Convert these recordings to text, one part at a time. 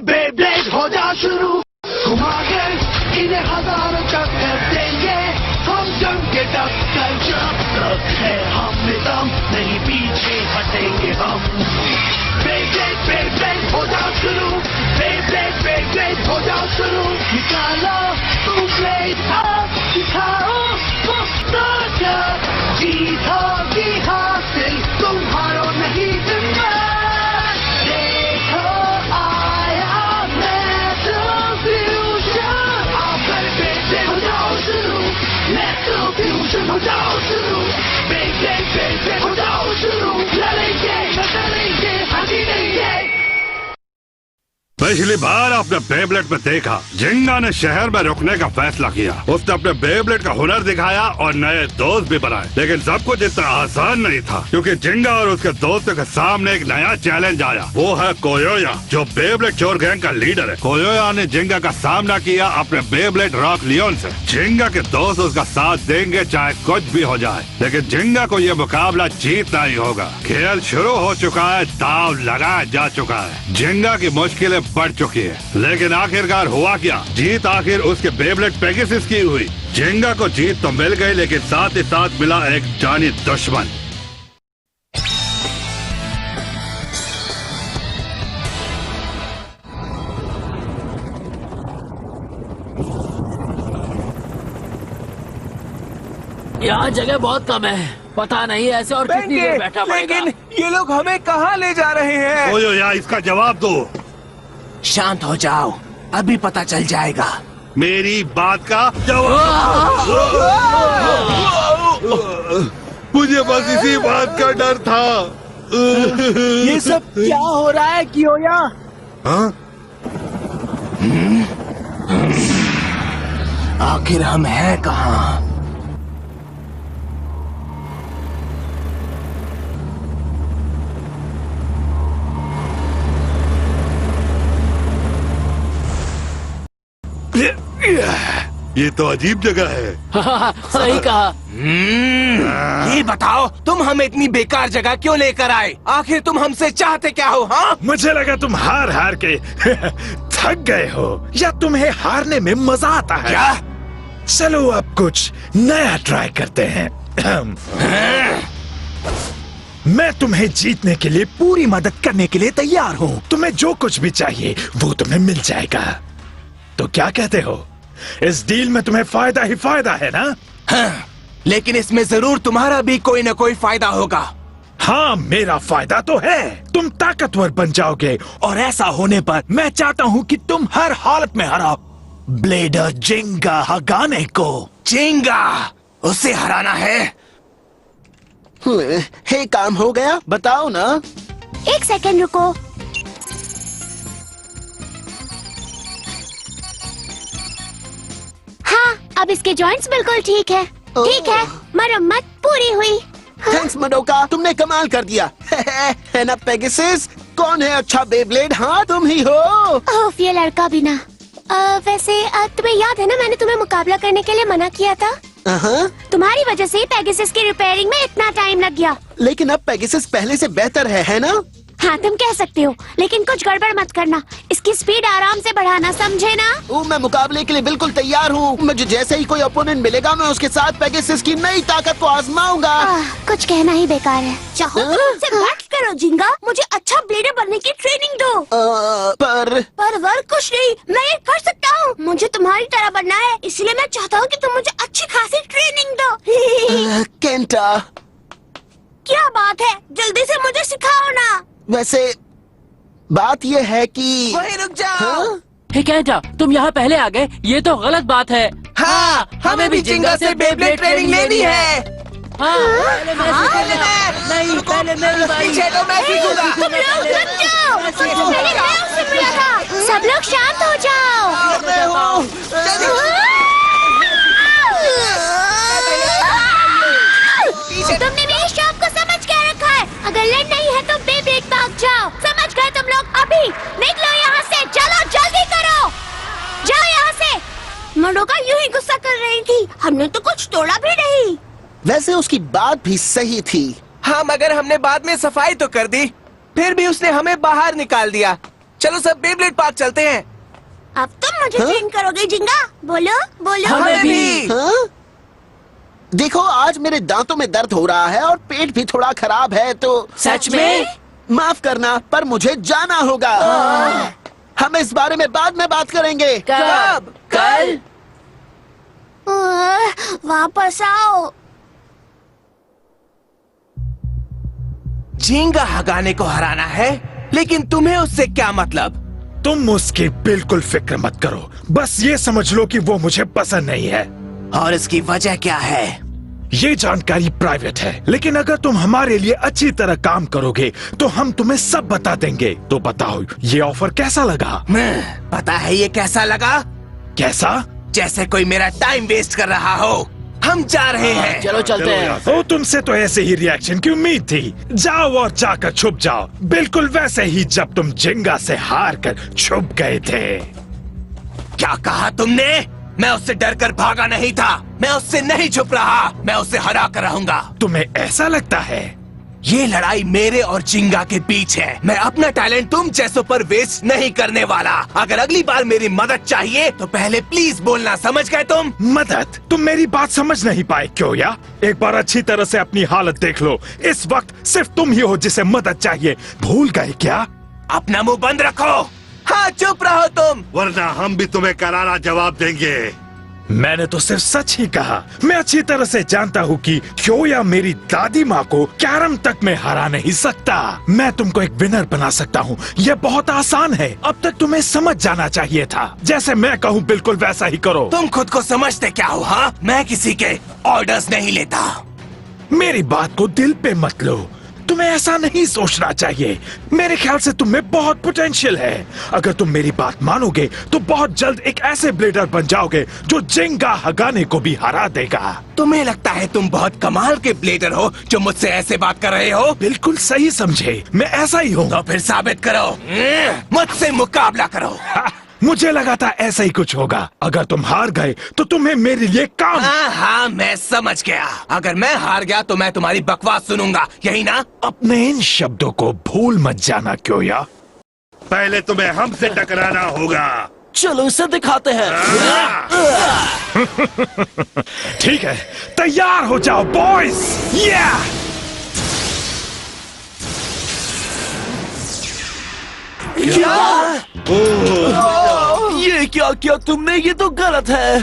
Beyblade हो जा शुरू, घुमा के इन्हें हजारों चक्कर देंगे हम, जम के टक्कर जब तक है हम में दम, नहीं पीछे हटेंगे हम। बेब्लेड हो जा शुरू, बेब्लेड हो जा शुरू, निकालो तुम ब्लेड अब दिखाओ ताकत, जीत होगी हासिल तुम्हारो नहीं जिम्मा। हो जाओ शुरू, बेब्लेड हो जाओ शुरू, लड़ेंगे बदलेंगे हटी देंगे। पिछली बार आपने बेब्लेड में देखा जिंगा ने शहर में रुकने का फैसला किया। उसने अपने बेब्लेड का हुनर दिखाया और नए दोस्त भी बनाए, लेकिन सब कुछ इतना आसान नहीं था, क्योंकि जिंगा और उसके दोस्तों के सामने एक नया चैलेंज आया। वो है कोयोया, जो बेब्लेड चोर गैंग का लीडर है। कोयोया ने जिंगा का सामना किया अपने बेब्लेड रॉक लियोन से। जिंगा के दोस्त उसका साथ देंगे चाहे कुछ भी हो जाए, लेकिन जिंगा को यह मुकाबला जीतना ही होगा। खेल शुरू हो चुका है, दाव लगाया जा चुका है, जिंगा की मुश्किलें बढ़ चुकी है, लेकिन आखिरकार हुआ क्या? जीत आखिर उसके बेब्लेड पेगासस की हुई। जिंगा को जीत तो मिल गई, लेकिन साथ ही साथ मिला एक जानी दुश्मन। यहाँ जगह बहुत कम है, पता नहीं ऐसे और कितनी देर बैठा पड़ेगा। लेकिन ये लोग हमें कहाँ ले जा रहे हैं? कोयोया, इसका जवाब दो। शांत हो जाओ, अभी पता चल जाएगा। मेरी बात का जवाब। मुझे बस इसी बात का डर था। ये सब क्या हो रहा है कियोया? हाँ? आखिर हम हैं कहाँ? ये तो अजीब जगह है। सही कहा। ये बताओ, तुम हमें इतनी बेकार जगह क्यों लेकर आए? आखिर तुम हमसे चाहते क्या हो? हाँ, मुझे लगा तुम हार हार के थक गए हो, या तुम्हें हारने में मजा आता है। क्या? चलो अब कुछ नया ट्राई करते हैं। मैं तुम्हें जीतने के लिए पूरी मदद करने के लिए तैयार हूँ। तुम्हें जो कुछ भी चाहिए वो तुम्हें मिल जाएगा। तो क्या कहते हो? इस डील में तुम्हें फायदा ही फायदा है ना? हाँ, लेकिन इसमें जरूर तुम्हारा भी कोई न कोई फायदा होगा। हाँ, मेरा फायदा तो है। तुम ताकतवर बन जाओगे, और ऐसा होने पर मैं चाहता हूँ कि तुम हर हालत में हराओ ब्लेडर जिंगा हगाने को। जिंगा? उसे हराना है? हे, काम हो गया? बताओ ना। एक सेकंड रुको। हाँ, अब इसके जॉइंट्स बिल्कुल ठीक है। ठीक है, मरम्मत पूरी हुई। थैंक्स मडोका, तुमने कमाल कर दिया। है ना पेगासस? कौन है अच्छा बेब्लेड? हाँ, तुम ही हो। ओह, ये लड़का भी ना। वैसे तुम्हें याद है ना, मैंने तुम्हें मुकाबला करने के लिए मना किया था। तुम्हारी वजह से पेगासस की रिपेयरिंग में इतना टाइम लग गया। लेकिन अब पेगासस पहले से बेहतर है ना? हाँ, तुम कह सकते हो, लेकिन कुछ गड़बड़ मत करना। इसकी स्पीड आराम से बढ़ाना, समझे ना? मैं मुकाबले के लिए बिल्कुल तैयार हूँ। मुझे जैसे ही कोई ओपोनेंट मिलेगा, मैं उसके साथ पेगासस की नई ताकत को आजमाऊंगा। कुछ कहना ही बेकार है। चाहो तो मुझसे बात करो जिंगा, मुझे अच्छा ब्लेडर बनने की ट्रेनिंग दो। पर कुछ नहीं, मैं ये कर सकता हूँ। मुझे तुम्हारी तरह बनना है, इसलिए मैं चाहता हूँ कि तुम मुझे अच्छी खासी ट्रेनिंग दो। केंटा, क्या बात है, जल्दी से मुझे सिखाओ ना। वैसे बात ये है कि वहीं रुक जाओ। हे केंटा, तुम यहाँ पहले आ गए, ये तो गलत बात है। हाँ, हमें भी जिंगा से बेब्लेड ट्रेनिंग लेनी है। हाँ, पहले मैं सीखूंगा। नहीं, पहले मेरी बारी। पीछे तो मैं सीखूंगा। तुम लोग रुक जाओ, मैंने उससे मिला था। सब लोग शांत हो जाओ। मैं हूँ। तुमने मेरे शौक को समझ के रखा है। अगर लड़ना ही है तो बेब्लेड भाग जाओ। समझ गए तुम लोग? अभी निकलो यहाँ से, चलो जल्दी करो, जाओ यहाँ से। मडोका यूं ही गुस्सा कर रही थी, हमने तो कुछ तोड़ा भी नहीं। वैसे उसकी बात भी सही थी। हाँ, मगर हमने बाद में सफाई तो कर दी, फिर भी उसने हमें बाहर निकाल दिया। चलो सब बेब्लेड पार्क चलते हैं। अब तुम मुझे ट्रेन करोगे जिंगा? बोलो बोलो। हमें भी। हाँ? देखो आज मेरे दांतों में दर्द हो रहा है और पेट भी थोड़ा खराब है, तो सच में? माफ करना पर मुझे जाना होगा। हम इस बारे में बाद में बात करेंगे। कब? कल? वापस आओ। झींगा हगाने को हराना है, लेकिन तुम्हें उससे क्या मतलब? तुम उसकी बिल्कुल फिक्र मत करो, बस ये समझ लो कि वो मुझे पसंद नहीं है। और इसकी वजह क्या है? ये जानकारी प्राइवेट है, लेकिन अगर तुम हमारे लिए अच्छी तरह काम करोगे तो हम तुम्हें सब बता देंगे। तो बताओ ये ऑफर कैसा लगा? पता है ये कैसा लगा? कैसा? जैसे कोई मेरा टाइम वेस्ट कर रहा हो। हम जा रहे हैं। चलो चलते हैं। ओ तुमसे तो ऐसे ही रिएक्शन की उम्मीद थी। जाओ और जाकर छुप जाओ, बिल्कुल वैसे ही जब तुम जिंगा से हार कर छुप गए थे। क्या कहा तुमने? मैं उससे डरकर भागा नहीं था। मैं उससे नहीं छुप रहा। मैं उसे हरा कर रहूंगा। तुम्हें ऐसा लगता है? ये लड़ाई मेरे और जिंगा के बीच है। मैं अपना टैलेंट तुम जैसों पर वेस्ट नहीं करने वाला। अगर अगली बार मेरी मदद चाहिए तो पहले प्लीज बोलना, समझ गए तुम? मदद? तुम मेरी बात समझ नहीं पाए क्यों या? एक बार अच्छी तरह से अपनी हालत देख लो। इस वक्त सिर्फ तुम ही हो जिसे मदद चाहिए। भूल गए क्या? अपना मुंह बंद रखो। हाँ चुप रहो तुम, वरना हम भी तुम्हें करारा जवाब देंगे। मैंने तो सिर्फ सच ही कहा। मैं अच्छी तरह से जानता हूँ कि क्योया मेरी दादी माँ को कैरम तक में हरा नहीं सकता। मैं तुमको एक विनर बना सकता हूँ। यह बहुत आसान है। अब तक तुम्हें समझ जाना चाहिए था। जैसे मैं कहूँ बिल्कुल वैसा ही करो। तुम खुद को समझते क्या हो? हाँ, मैं किसी के ऑर्डर्स नहीं लेता। मेरी बात को दिल पे मत लो। तुम्हें ऐसा नहीं सोचना चाहिए। मेरे ख्याल से तुम में बहुत पोटेंशियल है। अगर तुम मेरी बात मानोगे तो बहुत जल्द एक ऐसे ब्लेडर बन जाओगे जो जिंगा हगाने को भी हरा देगा। तुम्हें लगता है तुम बहुत कमाल के ब्लेडर हो जो मुझसे ऐसे बात कर रहे हो? बिल्कुल सही समझे, मैं ऐसा ही हूँ। तो फिर साबित करो। मुझसे मुकाबला करो। मुझे लगा था ऐसा ही कुछ होगा। अगर तुम हार गए तो तुम्हें मेरे लिए काम। हाँ, मैं समझ गया। अगर मैं हार गया तो मैं तुम्हारी बकवास सुनूंगा, यही ना? अपने इन शब्दों को भूल मत जाना क्योया। पहले तुम्हें हमसे टकराना होगा। चलो इसे दिखाते हैं। ठीक है, तैयार हो जाओ बॉयज। ये क्या किया तुमने? ये तो गलत है।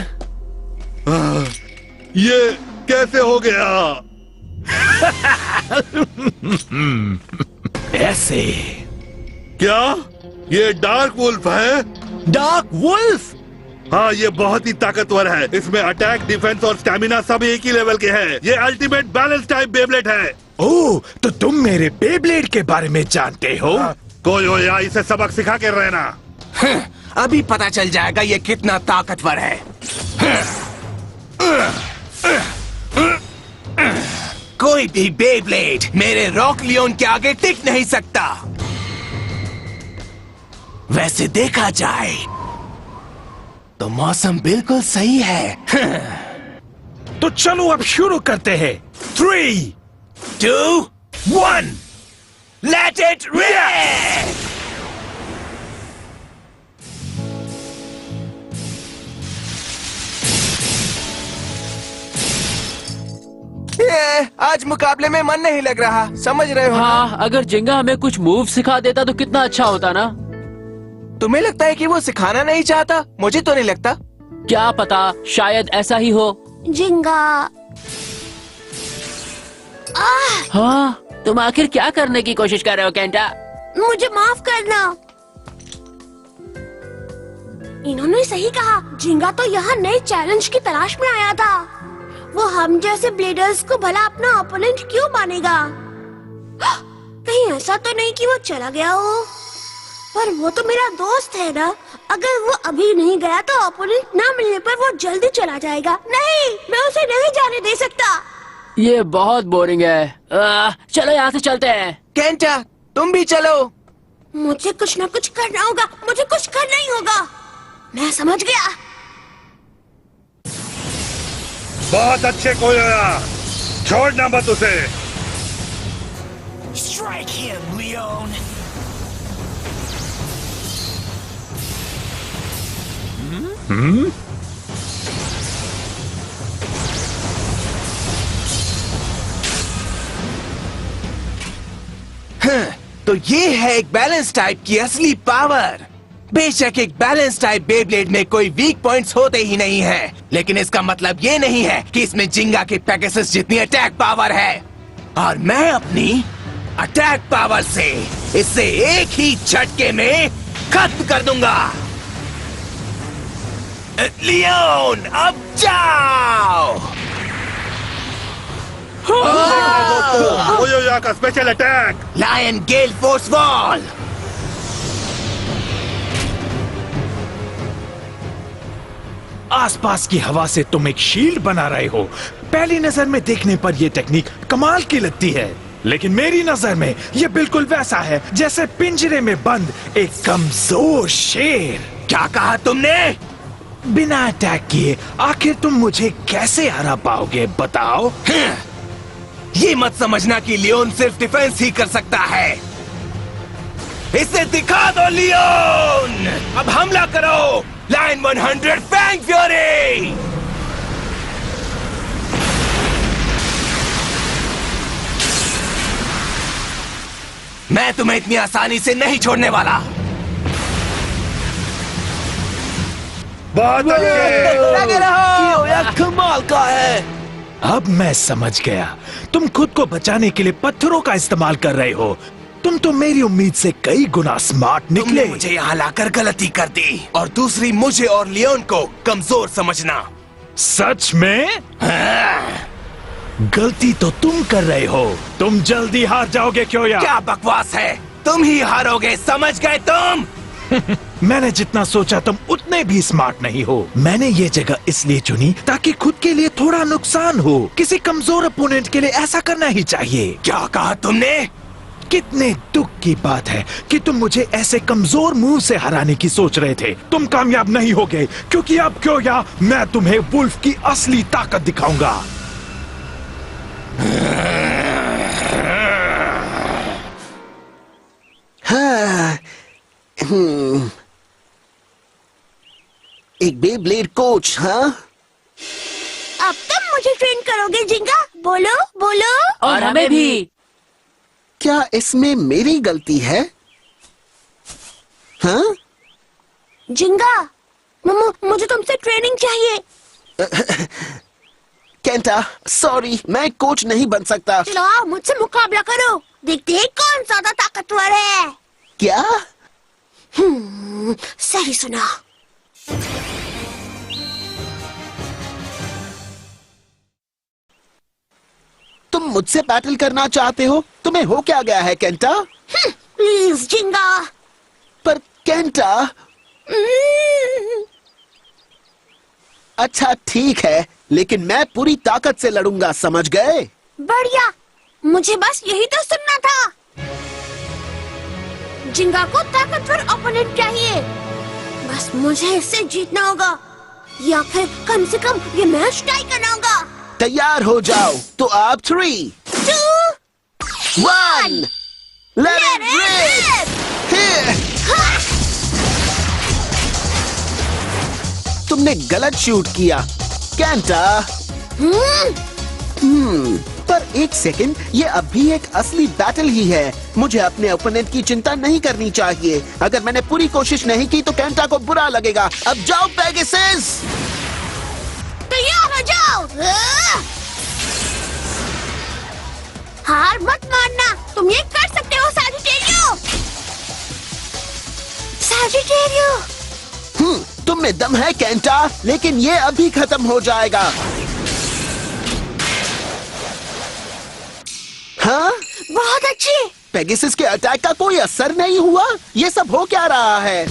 ये कैसे हो गया? ऐसे क्या ये डार्क वुल्फ है? Dark wolf? हाँ, ये बहुत ही ताकतवर है। इसमें अटैक, डिफेंस और स्टैमिना सब एक ही लेवल के हैं। ये अल्टीमेट बैलेंस टाइप बेब्लेड है। ओह, तो तुम मेरे बेब्लेड के बारे में जानते हो? कोई हो या इसे सबक सिखा के रहना। अभी पता चल जाएगा ये कितना ताकतवर है। कोई भी बेब्लेड मेरे रॉक लियोन के आगे टिक नहीं सकता। वैसे देखा जाए तो मौसम बिल्कुल सही है। तो चलो अब शुरू करते हैं। 3, 2, 1, let it rip! आज मुकाबले में मन नहीं लग रहा, समझ रहे हो? हाँ, अगर जिंगा हमें कुछ मूव सिखा देता तो कितना अच्छा होता ना। तुम्हें लगता है कि वो सिखाना नहीं चाहता? मुझे तो नहीं लगता। क्या पता, शायद ऐसा ही हो। जिंगा। हाँ, तुम आखिर क्या करने की कोशिश कर रहे हो केंटा? मुझे माफ करना। इन्होंने सही कहा। जिंगा तो यहाँ नए चैलेंज की तलाश में आया था। वो हम जैसे ब्लेडर्स को भला अपना ओपोनेंट क्यों मानेगा? कहीं ऐसा तो नहीं कि वो चला गया हो? पर वो तो मेरा दोस्त है ना। अगर वो अभी नहीं गया तो ओपोनेंट ना मिलने पर वो जल्दी चला जाएगा। नहीं, मैं उसे नहीं जाने दे सकता। ये बहुत बोरिंग है। चलो यहाँ से चलते हैं। केंटा, तुम भी चलो। मुझे कुछ ना कुछ करना होगा। मुझे कुछ करना ही होगा। मैं समझ गया। बहुत अच्छे कोयोया, छोड़ना मत उसे। Strike him, Leon. तो ये है एक बैलेंस टाइप की असली पावर। बेशक एक बैलेंस टाइप बेब्लेड में कोई वीक पॉइंट्स होते ही नहीं है, लेकिन इसका मतलब ये नहीं है कि इसमें जिंगा के पेगासस जितनी अटैक पावर है। और मैं अपनी अटैक पावर से इसे एक ही झटके में खत्म कर दूंगा। लियोन, अब जाओ। ओयोया का स्पेशल अटैक। लायन गेल फोर्स वॉल। आसपास की हवा से तुम एक शील्ड बना रहे हो। पहली नजर में देखने पर यह टेक्निक कमाल की लगती है, लेकिन मेरी नजर में यह बिल्कुल वैसा है जैसे पिंजरे में बंद एक कमजोर शेर। क्या कहा तुमने? बिना अटैक किए आखिर तुम मुझे कैसे हरा पाओगे बताओ? ये मत समझना कि लियोन सिर्फ डिफेंस ही कर सकता है। इसे दिखा दो लियोन। अब हमला करो। Line 100 fang fury. मैं तुम्हें इतनी आसानी से नहीं छोड़ने वाला। बहुत लगे रहो। यह कमाल का है। अब मैं समझ गया, तुम खुद को बचाने के लिए पत्थरों का इस्तेमाल कर रहे हो। तुम तो मेरी उम्मीद से कई गुना स्मार्ट निकले। तुमने मुझे यहाँ लाकर गलती कर दी, और दूसरी मुझे और लियोन को कमजोर समझना। सच में? गलती तो तुम कर रहे हो। तुम जल्दी हार जाओगे क्यों यार? क्या बकवास है, तुम ही हारोगे, समझ गए तुम? मैंने जितना सोचा तुम उतने भी स्मार्ट नहीं हो। मैंने ये जगह इसलिए चुनी ताकि खुद के लिए थोड़ा नुकसान हो। किसी कमजोर अपोनेंट के लिए ऐसा करना ही चाहिए। क्या कहा तुमने? कितने दुख की बात है कि तुम मुझे ऐसे कमजोर मूव से हराने की सोच रहे थे। तुम कामयाब नहीं हो गए, क्योंकि अब क्यों या मैं तुम्हें वुल्फ की असली ताकत दिखाऊंगा। हाँ, एक बेब्लेड कोच। हाँ, अब तुम मुझे ट्रेन करोगे जिंगा? बोलो बोलो। और हमें भी। क्या इसमें मेरी गलती है? हाँ? जिंगा, मुझे तुमसे ट्रेनिंग चाहिए। केंटा, सॉरी, मैं कोच नहीं बन सकता। चलो आओ, मुझसे मुकाबला करो। देखते हैं कौन ज्यादा ताकतवर है। क्या? सही सुना। तुम मुझसे बैटल करना चाहते हो? तुम्हें हो क्या गया है केंटा? प्लीज जिंगा। पर केंटा। अच्छा ठीक है, लेकिन मैं पूरी ताकत से लड़ूंगा, समझ गए? बढ़िया, मुझे बस यही तो सुनना था। जिंगा को ताकतवर ओपोनेंट चाहिए। बस मुझे इससे जीतना होगा, या फिर कम से कम ये मैच टाई करना होगा। तैयार हो जाओ। तो आप 3, 2, 1 लेट इट रिप। तुमने गलत शूट किया केंटा। पर एक सेकंड, ये अब भी एक असली बैटल ही है। मुझे अपने ओपोनेंट की चिंता नहीं करनी चाहिए। अगर मैंने पूरी कोशिश नहीं की तो केंटा को बुरा लगेगा। अब जाओ पेगासस। तैयार हो जाओ। हार मत मानना, तुम ये कर सकते हो सजिटेरियो। सजिटेरियो। तुम में दम है केंटा, लेकिन ये अभी खत्म हो जाएगा। हाँ? बहुत अच्छी। पेगासस के अटैक का कोई असर नहीं हुआ। ये सब हो क्या रहा है?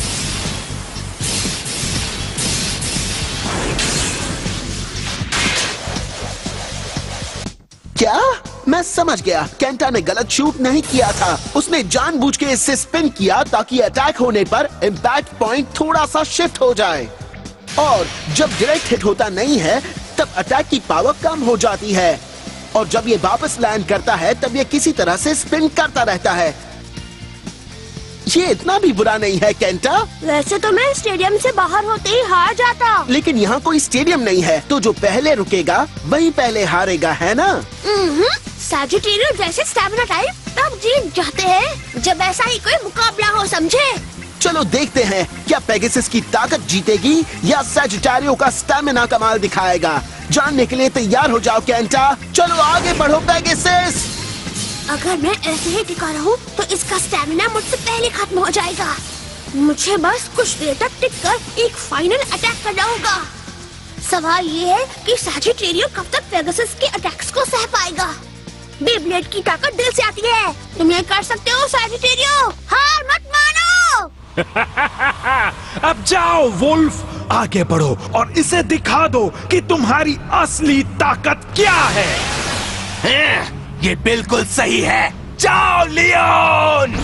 क्या? मैं समझ गया, केंटा ने गलत शूट नहीं किया था। उसने जानबूझ के इससे स्पिन किया ताकि अटैक होने पर इम्पैक्ट पॉइंट थोड़ा सा शिफ्ट हो जाए, और जब डायरेक्ट हिट होता नहीं है तब अटैक की पावर कम हो जाती है, और जब ये वापस लैंड करता है तब ये किसी तरह से स्पिन करता रहता है। ये इतना भी बुरा नहीं है केंटा। वैसे तो मैं स्टेडियम से बाहर होते ही हार जाता। लेकिन यहाँ कोई स्टेडियम नहीं है, तो जो पहले रुकेगा वही पहले हारेगा, है ना? सैजिटेरियो जैसे स्टैमिना टाइप तब जीत जाते हैं जब ऐसा ही कोई मुकाबला हो, समझे? चलो देखते हैं क्या पेगासस की ताकत जीतेगी या सैजिटेरियो का स्टैमिना कमाल दिखाएगा। जानने के लिए तैयार हो जाओ केंटा। चलो आगे बढ़ो पेगासस। अगर मैं ऐसे ही टिका रहूं तो इसका स्टैमिना मुझसे पहले खत्म हो जाएगा। मुझे बस कुछ देर तक टिककर एक फाइनल अटैक करना होगा। सवाल ये है कि सैजिटेरियो कब तक पेगासस के अटैक्स को सह पाएगा। बेब्लेड की ताकत दिल से आती है। तुम ये कर सकते हो सैजिटेरियो, हार मत मानो। अब जाओ वुल्फ, आगे बढ़ो और इसे दिखा दो कि तुम्हारी असली ताकत क्या है। ये बिल्कुल सही है। जाओ लियोन।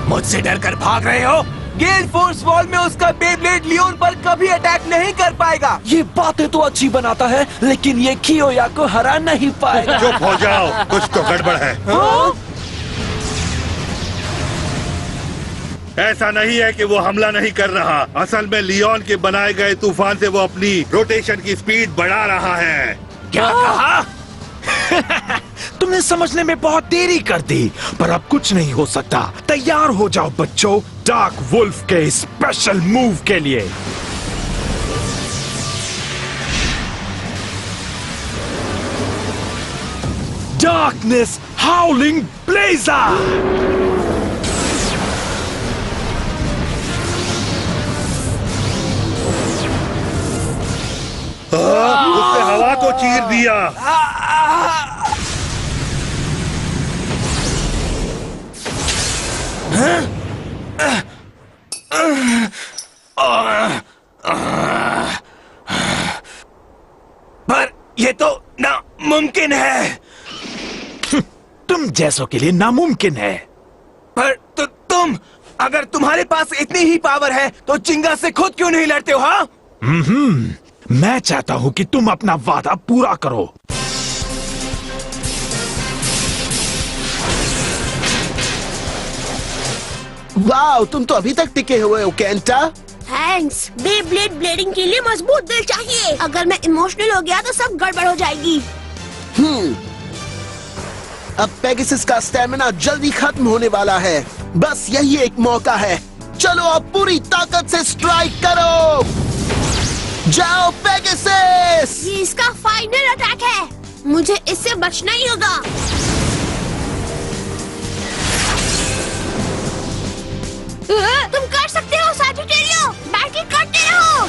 मुझसे डरकर भाग रहे हो? गेल फोर्स वॉल में उसका बेब्लेड लियोन पर कभी अटैक नहीं कर पाएगा। ये बातें तो अच्छी बनाता है, लेकिन ये कियोया को हरा नहीं पाएगा। चुप हो जाओ, कुछ तो गड़बड़ है। ऐसा नहीं है कि वो हमला नहीं कर रहा। असल में लियोन के बनाए गए तूफान से वो अपनी रोटेशन की स्पीड बढ़ा रहा है। क्या कहा? तुमने समझने में बहुत देरी कर दी, पर अब कुछ नहीं हो सकता। तैयार हो जाओ बच्चों, डार्क वुल्फ के स्पेशल मूव के लिए। Darkness हाउलिंग blazer. उसने हवा को चीर दिया। पर ये तो नामुमकिन है। तुम जैसों के लिए नामुमकिन है। पर तुम, अगर तुम्हारे पास इतनी ही पावर है तो जिंगा से खुद क्यों नहीं लड़ते हो? हाँ, मैं चाहता हूं कि तुम अपना वादा पूरा करो। वाह, तुम तो अभी तक टिके हुए हो केंटा। थैंक्स। बेब्लेड ब्लेडिंग के लिए मजबूत दिल चाहिए। अगर मैं इमोशनल हो गया तो सब गड़बड़ हो जाएगी। अब पेगासस का स्टैमिना जल्दी खत्म होने वाला है। बस यही एक मौका है। चलो अब पूरी ताकत से स्ट्राइक करो। जाओ पेगासस। ये इसका फाइनल अटैक है। मुझे इससे बचना ही होगा। तुम कर सकते हो सैजिटेरियो, बैटल करते रहो।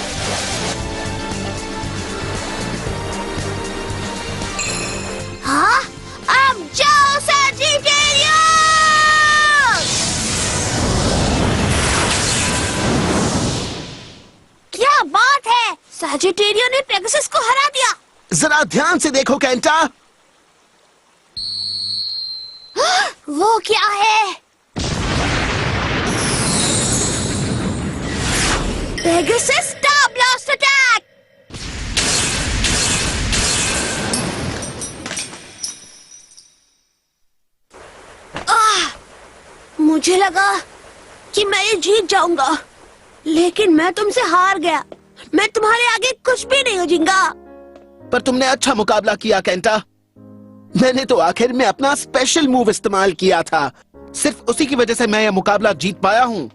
हाँ, अब जाओ सैजिटेरियो। क्या बात है, सैजिटेरियो ने पेगासस को हरा दिया। जरा ध्यान से देखो केंटा। वो क्या है? Pegasus star blast attack. मुझे लगा कि मैं ये जीत जाऊंगा, लेकिन मैं तुमसे हार गया। मैं तुम्हारे आगे कुछ भी नहीं हो जिंगा। पर तुमने अच्छा मुकाबला किया केंटा। मैंने तो आखिर में अपना स्पेशल मूव इस्तेमाल किया था। सिर्फ उसी की वजह से मैं यह मुकाबला जीत पाया हूँ।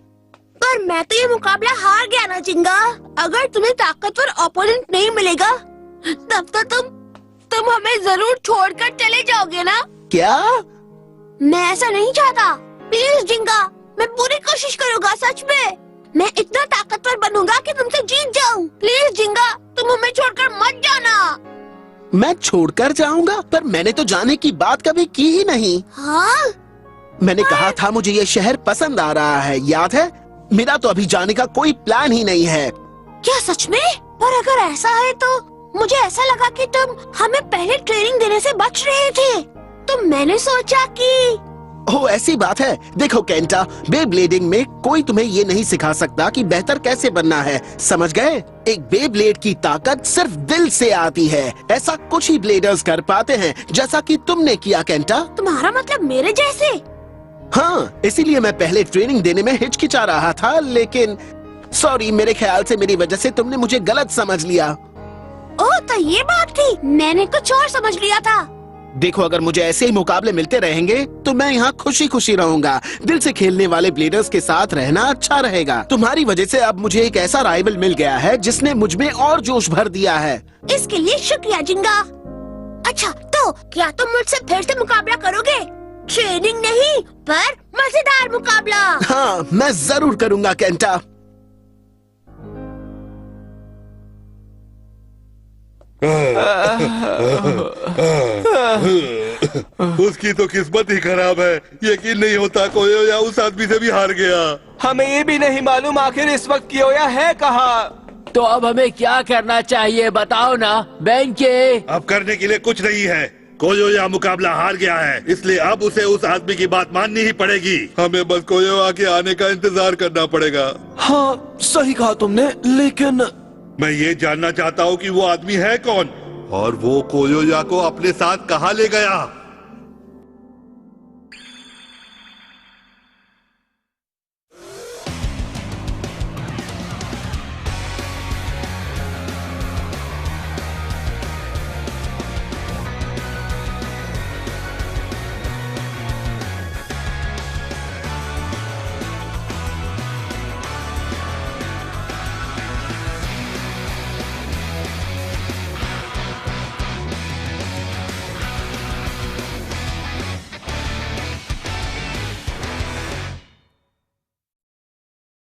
पर मैं तो ये मुकाबला हार गया ना जिंगा। अगर तुम्हें ताकतवर ओपोनेंट नहीं मिलेगा तब तो तुम हमें जरूर छोड़कर चले जाओगे ना। क्या? मैं ऐसा नहीं चाहता। प्लीज जिंगा, मैं पूरी कोशिश करूंगा। सच में मैं इतना ताकतवर बनूंगा कि तुमसे जीत जाऊं। प्लीज जिंगा, तुम हमें छोड़कर मत जाना। मैं छोड़कर जाऊंगा? पर मैंने तो जाने की बात कभी की ही नहीं। हाँ? मैंने कहा था मुझे ये शहर पसंद आ रहा है, याद है? मेरा तो अभी जाने का कोई प्लान ही नहीं है। क्या सच में? पर अगर ऐसा है तो मुझे ऐसा लगा कि तुम हमें पहले ट्रेनिंग देने से बच रहे थे। तो मैंने सोचा कि ओ ऐसी बात है। देखो केंटा, बेब्लेडिंग में कोई तुम्हें ये नहीं सिखा सकता कि बेहतर कैसे बनना है, समझ गए? एक बेब्लेड की ताकत सिर्फ दिल से आती है। ऐसा कुछ ही ब्लेडर्स कर पाते हैं, जैसा कि तुमने किया केंटा। तुम्हारा मतलब मेरे जैसे? हाँ, इसीलिए मैं पहले ट्रेनिंग देने में हिचकिचा रहा था, लेकिन सॉरी, मेरे ख्याल से मेरी वजह से तुमने मुझे गलत समझ लिया। ओह, तो ये बात थी। मैंने कुछ और समझ लिया था। देखो, अगर मुझे ऐसे ही मुकाबले मिलते रहेंगे तो मैं यहाँ खुशी खुशी रहूंगा। दिल से खेलने वाले ब्लेडर्स के साथ रहना अच्छा रहेगा। तुम्हारी वजह से अब मुझे एक ऐसा राइवल मिल गया है जिसने मुझ में और जोश भर दिया है। इसके लिए शुक्रिया जिंगा। अच्छा, तो क्या तुम मुझसे फिर से मुकाबला करोगे? ट्रेनिंग नहीं, पर मजेदार मुकाबला। हाँ, मैं जरूर करूंगा केंटा। उसकी तो किस्मत ही खराब है। यकीन नहीं होता कोयोया उस आदमी से भी हार गया। हमें ये भी नहीं मालूम आखिर इस वक्त कियोया है कहाँ। तो अब हमें क्या करना चाहिए बताओ ना बेंके। अब करने के लिए कुछ नहीं है। कोयोया मुकाबला हार गया है, इसलिए अब उसे उस आदमी की बात माननी ही पड़ेगी। हमें बस कोयोया के आने का इंतजार करना पड़ेगा। हाँ, सही कहा तुमने, लेकिन मैं ये जानना चाहता हूँ कि वो आदमी है कौन और वो कोयोया को अपने साथ कहाँ ले गया।